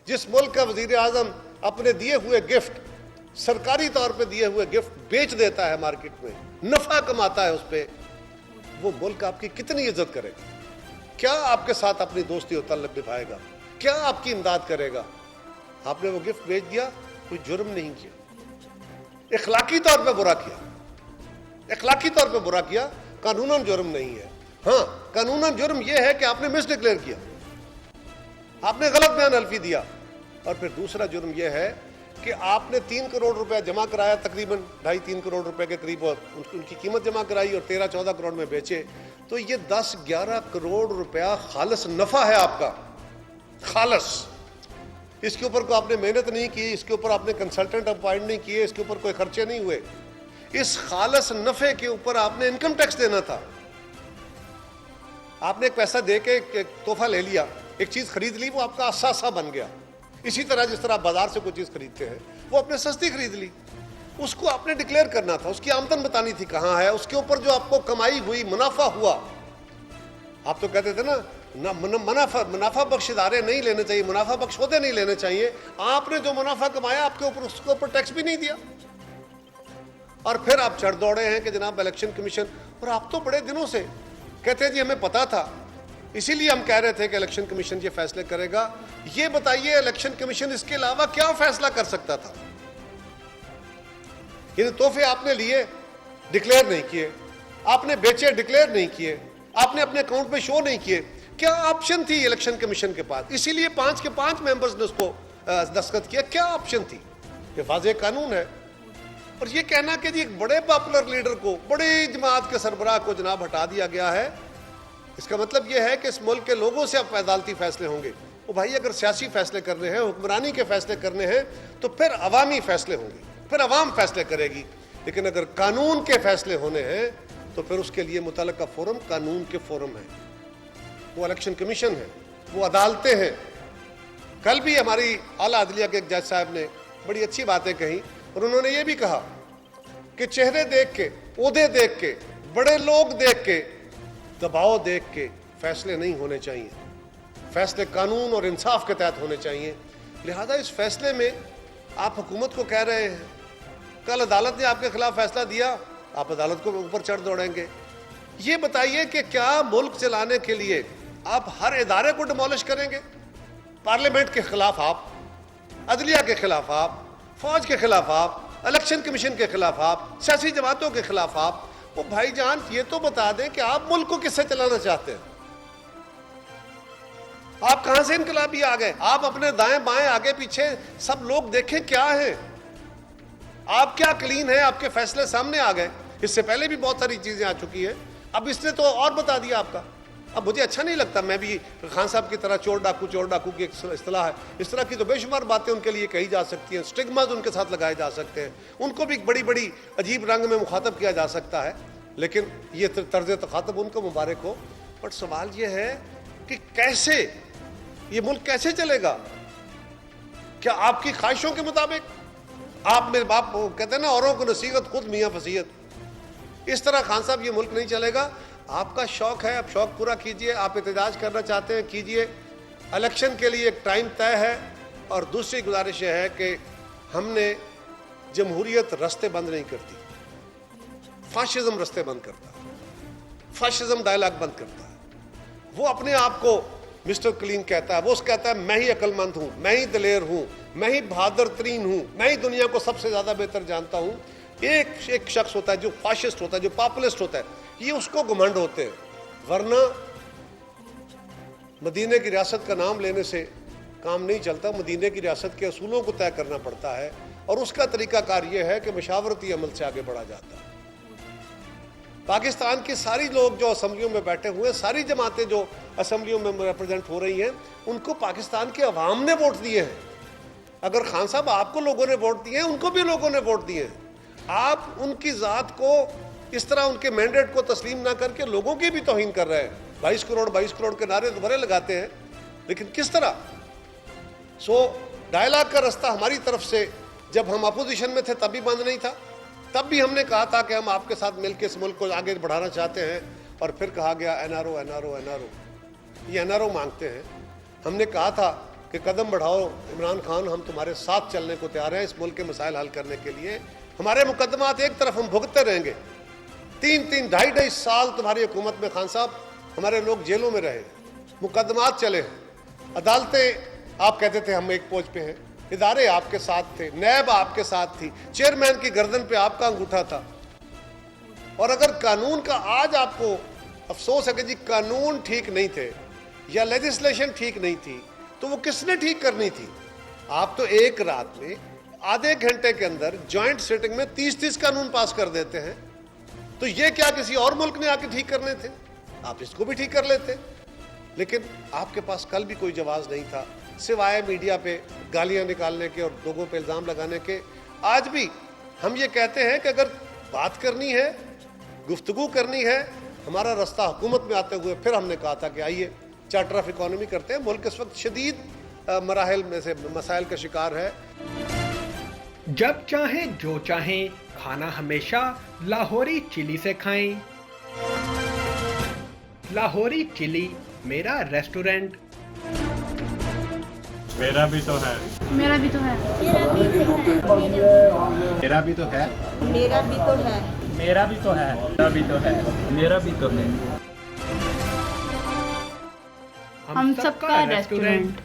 جس ملک کا وزیر اعظم اپنے دیے ہوئے گفٹ، سرکاری طور پہ دیے ہوئے گفٹ بیچ دیتا ہے مارکیٹ میں، نفع کماتا ہے اس پہ، وہ ملک آپ کی کتنی عزت کرے گا؟ کیا آپ کے ساتھ اپنی دوستی و تعلق نبھائے گا؟ کیا آپ کی امداد کرے گا؟ آپ نے وہ گفٹ بیچ دیا، کوئی جرم نہیں کیا، اخلاقی طور پہ برا کیا، اخلاقی طور پہ برا کیا، قانوناً جرم نہیں ہے۔ ہاں، قانوناً جرم یہ ہے کہ آپ نے مس ڈکلیئر کیا، آپ نے غلط بیان حلفی دیا، اور پھر دوسرا جرم یہ ہے کہ آپ نے 3 کروڑ روپے جمع کرایا، تقریباً 2.5-3 کروڑ روپے کے قریب ان کی قیمت جمع کرائی اور 13-14 کروڑ میں بیچے، تو یہ 10-11 کروڑ روپیہ خالص نفع ہے آپ کا، خالص۔ اس کے اوپر کوئی آپ نے محنت نہیں کی، اس کے اوپر آپ نے کنسلٹنٹ اپوائنٹ نہیں کیے، اس کے اوپر کوئی خرچے نہیں ہوئے، اس خالص نفع کے اوپر آپ نے انکم ٹیکس دینا تھا۔ آپ نے ایک پیسہ دے کے ایک تحفہ لے لیا، ایک چیز خرید لی، وہ آپ کا اثاثہ بن گیا۔ اسی طرح جس طرح آپ بازار سے کوئی چیز خریدتے ہیں، وہ آپ نے سستی خرید لی، اس کو آپ نے ڈکلیئر کرنا تھا، اس کی آمدن بتانی تھی کہاں ہے، اس کے اوپر جو آپ کو کمائی ہوئی، منافع ہوا۔ آپ تو کہتے تھے نا منافع بخش ادارے نہیں لینے چاہیے، منافع بخش عہدے نہیں لینے چاہیے۔ آپ نے جو منافع کمایا آپ کے اوپر، اس کے اوپر ٹیکس بھی نہیں دیا، اور پھر آپ چڑھ دوڑے ہیں کہ جناب الیکشن کمیشن، اور آپ تو بڑے دنوں سے کہتے ہیں جی ہمیں پتا تھا، اسی لیے ہم کہہ رہے تھے کہ الیکشن کمیشن یہ فیصلے کرے گا۔ یہ بتائیے الیکشن کمیشن اس کے علاوہ کیا فیصلہ کر سکتا تھا؟ یعنی تحفے آپ نے لیے، ڈکلیئر نہیں کیے، آپ نے بیچے، ڈکلیئر نہیں کیے، آپ نے اپنے اکاؤنٹ میں شو نہیں کیے، کیا آپشن تھی الیکشن کمیشن کے پاس؟ اسی لیے 5 کے 5 ممبرز نے اس کو دستخط کیا۔ کیا آپشن تھی؟ یہ واضح قانون ہے۔ اور یہ کہنا کہ جی ایک بڑے پاپولر لیڈر کو، بڑی جماعت کے سربراہ کو جناب ہٹا دیا گیا ہے، اس کا مطلب یہ ہے کہ اس ملک کے لوگوں سے اب عدالتی فیصلے ہوں گے۔ وہ بھائی اگر سیاسی فیصلے کرنے ہیں، حکمرانی کے فیصلے کرنے ہیں، تو پھر عوامی فیصلے ہوں گے، پھر عوام فیصلے کرے گی۔ لیکن اگر قانون کے فیصلے ہونے ہیں تو پھر اس کے لیے متعلقہ فورم قانون کے فورم ہے، وہ الیکشن کمیشن ہے، وہ عدالتیں ہیں۔ کل بھی ہماری اعلیٰ عدلیہ کے ایک جج صاحب نے بڑی اچھی باتیں کہیں، اور انہوں نے یہ بھی کہا کہ چہرے دیکھ کے، عہدے دیکھ کے، بڑے لوگ دیکھ کے، دباؤ دیکھ کے فیصلے نہیں ہونے چاہیے، فیصلے قانون اور انصاف کے تحت ہونے چاہیے۔ لہذا اس فیصلے میں آپ حکومت کو کہہ رہے ہیں، کل عدالت نے آپ کے خلاف فیصلہ دیا، آپ عدالت کو اوپر چڑھ دوڑیں گے۔ یہ بتائیے کہ کیا ملک چلانے کے لیے آپ ہر ادارے کو ڈیمولش کریں گے؟ پارلیمنٹ کے خلاف آپ، عدلیہ کے خلاف آپ، فوج کے خلاف آپ، الیکشن کمیشن کے خلاف آپ، سیاسی جماعتوں کے خلاف آپ۔ وہ بھائی جان یہ تو بتا دیں کہ آپ ملک کو کس سے چلانا چاہتے ہیں؟ آپ کہاں سے انقلابی آ گئے؟ آپ اپنے دائیں بائیں آگے پیچھے سب لوگ دیکھیں کیا ہیں، آپ کیا کلین ہیں، آپ کے فیصلے سامنے آ گئے۔ اس سے پہلے بھی بہت ساری چیزیں آ چکی ہیں، اب اس نے تو اور بتا دیا آپ کا۔ اب مجھے اچھا نہیں لگتا، میں بھی خان صاحب کی طرح چور ڈاکو کی ایک اصطلاح ہے، اس طرح کی تو بے شمار باتیں ان کے لیے کہی جا سکتی ہیں، سٹگماز ان کے ساتھ لگائے جا سکتے ہیں، ان کو بھی بڑی بڑی عجیب رنگ میں مخاطب کیا جا سکتا ہے، لیکن یہ طرز تخاطب ان کو مبارک ہو۔ بٹ سوال یہ ہے کہ کیسے یہ ملک کیسے چلے گا؟ کیا آپ کی خواہشوں کے مطابق؟ آپ میرے باپ کہتے ہیں نا، اوروں کو نصیحت خود میاں فصیحت، اس طرح خان صاحب یہ ملک نہیں چلے گا۔ آپ کا شوق ہے، اب شوق پورا کیجئے، آپ احتجاج کرنا چاہتے ہیں کیجئے، الیکشن کے لیے ایک ٹائم طے ہے۔ اور دوسری گزارش یہ ہے کہ ہم نے جمہوریت رستے بند نہیں کرتی، فاشزم رستے بند کرتا ہے، فاشزم ڈائلاگ بند کرتا ہے۔ وہ اپنے آپ کو مسٹر کلین کہتا ہے، وہ کہتا ہے میں ہی عقل مند ہوں، میں ہی دلیر ہوں، میں ہی بہادر ترین ہوں، میں ہی دنیا کو سب سے زیادہ بہتر جانتا ہوں۔ ایک شخص ہوتا ہے جو فاشسٹ ہوتا ہے، جو پاپولسٹ ہوتا ہے، یہ اس کو گھمنڈ ہوتے ہیں۔ ورنہ مدینے کی ریاست کا نام لینے سے کام نہیں چلتا، مدینے کی ریاست کے اصولوں کو طے کرنا پڑتا ہے، اور اس کا طریقہ کار یہ ہے کہ مشاورتی عمل سے آگے بڑھا جاتا ہے۔ پاکستان کی ساری لوگ جو اسمبلیوں میں بیٹھے ہوئے ہیں، ساری جماعتیں جو اسمبلیوں میں ریپرزینٹ ہو رہی ہیں، ان کو پاکستان کے عوام نے ووٹ دیے ہیں۔ اگر خان صاحب آپ کو لوگوں نے ووٹ دیے ہیں، ان کو بھی لوگوں نے ووٹ دیے ہیں۔ آپ ان کی ذات کو اس طرح ان کے مینڈیٹ کو تسلیم نہ کر کے لوگوں کی بھی توہین کر رہے ہیں۔ 22 کروڑ کے نعرے تو بڑے لگاتے ہیں، لیکن کس طرح؟ ڈائلاگ کا رستہ ہماری طرف سے جب ہم اپوزیشن میں تھے تب بھی بند نہیں تھا، تب بھی ہم نے کہا تھا کہ ہم آپ کے ساتھ مل کے اس ملک کو آگے بڑھانا چاہتے ہیں، اور پھر کہا گیا این آر او، یہ این آر او مانگتے ہیں۔ ہم نے کہا تھا کہ قدم بڑھاؤ عمران خان، ہم تمہارے ساتھ چلنے کو تیار ہیں اس ملک کے مسائل حل کرنے کے لیے. ہمارے مقدمات ایک طرف ہم بھگتتے رہیں گے. 3-3 سال تمہاری حکومت میں خان صاحب ہمارے لوگ جیلوں میں رہے، مقدمات چلے، عدالتیں آپ کہتے تھے ہم ایک پوچھ پہ ہیں، ادارے آپ کے ساتھ تھے، نیب آپ کے ساتھ تھی، چیئرمین کی گردن پہ آپ کا انگوٹھا تھا. اور اگر قانون کا آج آپ کو افسوس ہے کہ جی قانون ٹھیک نہیں تھے یا لیجسلیشن ٹھیک نہیں تھی، تو وہ کس نے ٹھیک کرنی تھی؟ آپ تو ایک رات میں آدھے گھنٹے کے اندر جوائنٹ سیٹنگ میں 30 قانون پاس کر دیتے ہیں. تو یہ کیا کسی اور ملک نے آ کے ٹھیک کرنے تھے؟ آپ اس کو بھی ٹھیک کر لیتے. لیکن آپ کے پاس کل بھی کوئی جواز نہیں تھا سوائے میڈیا پہ گالیاں نکالنے کے اور لوگوں پہ الزام لگانے کے. آج بھی ہم یہ کہتے ہیں کہ اگر بات کرنی ہے، گفتگو کرنی ہے، ہمارا رستہ حکومت میں آتے ہوئے پھر ہم نے کہا تھا کہ آئیے چارٹر آف اکانومی کرتے ہیں. ملک اس وقت شدید مراحل میں سے مسائل کا شکار ہے. جب چاہیں جو چاہیں کھانا ہمیشہ لاہوری چلی سے کھائیں. لاہوری چلی میرا ریسٹورنٹ. میرا بھی تو ہے. میرا بھی تو ہے. میرا بھی تو ہے. میرا بھی تو ہے. میرا بھی تو ہے. میرا بھی تو ہے. میرا بھی تو ہے. ہم سب کا ریسٹورنٹ.